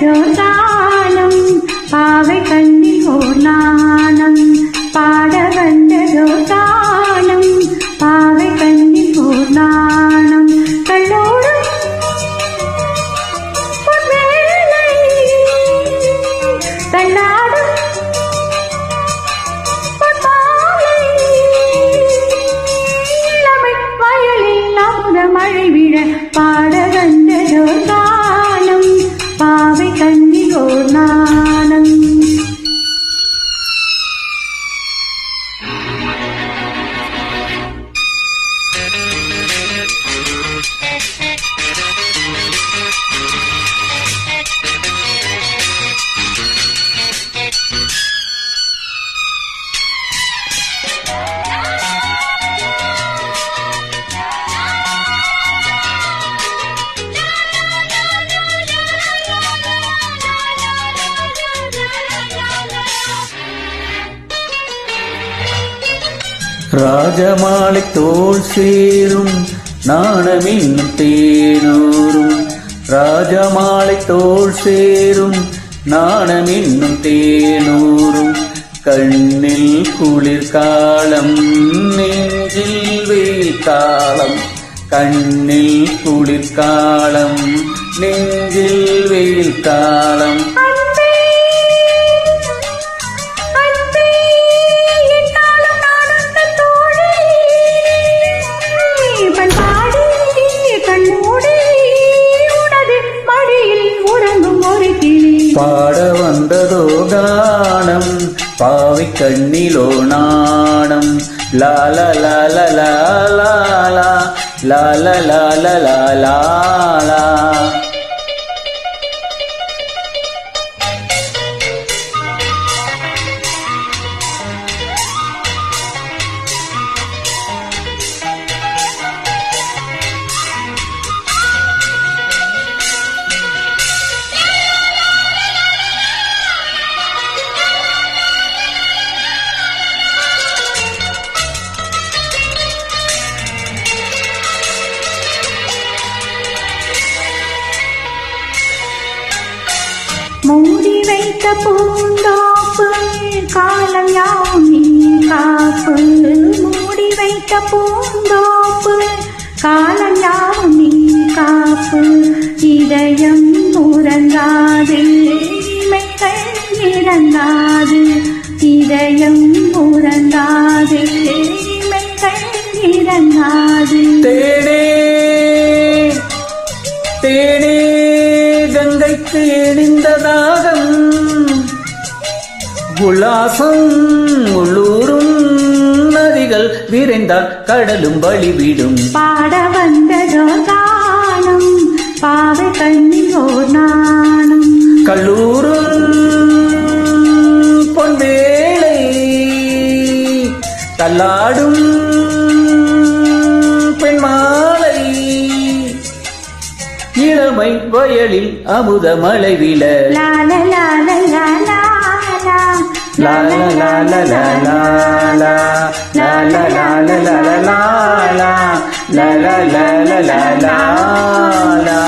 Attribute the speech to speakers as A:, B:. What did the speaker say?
A: வந்ததோர் காலம் பாவை கண்ணில் ஓர் நாணம் பாட வந்ததோர் காலம் பாவை கண்ணில் ஓர் நாணம் கல்லோடும் பொன்வேளை தள்ளாடும் பொன்மாலை இளமை வயலில் அமுத மழை விழ பாட வந்ததோர் காலம் பாவை கண்ணில் ஓர் நாணம்.
B: ராஜமாலை தோள் சேரும் நாணமின்னும் தேனூரும் ராஜமாலை தோள் சேரும் நாணமின்னும் தேனூரும் கண்ணில் குளிர் காலம் நெஞ்சில் வெயில் காலம் கண்ணில் குளிர் காலம் நெஞ்சில் வெயில் காலம் பாட வந்ததோ கானம் பாவை கண்ணிலோ நாணம் லால லால லாலா லால லால லாலா.
A: மூடி வைத்த பூந்தோப்பு காலம் யாவும் நீ காப்பு மூடி வைத்த பூந்தோப்பு காலம் யாவும் நீ காப்பு இதயம் உறங்காது இமைகள் இறங்காது இதயம் உறங்காது இமைகள் இறங்காது.
B: தேனே தேனே கங்கைக்கு இணைந்த தாகம் உல்லாசம் உள்ளூரும் நதிகள் விரைந்தால் கடலும் வழிவிடும்
A: பாட வந்ததோ காலம் பாவை கண்ணில் ஓர் நாணம்
B: கல்லூரும் பொன்வேளை தள்ளாடும் பெண்மாலை இளமை வயலில் அமுத மழை விழ
A: லால லால லாலா
B: லால லால லாலா லால லால லாலா லால லால லாலா.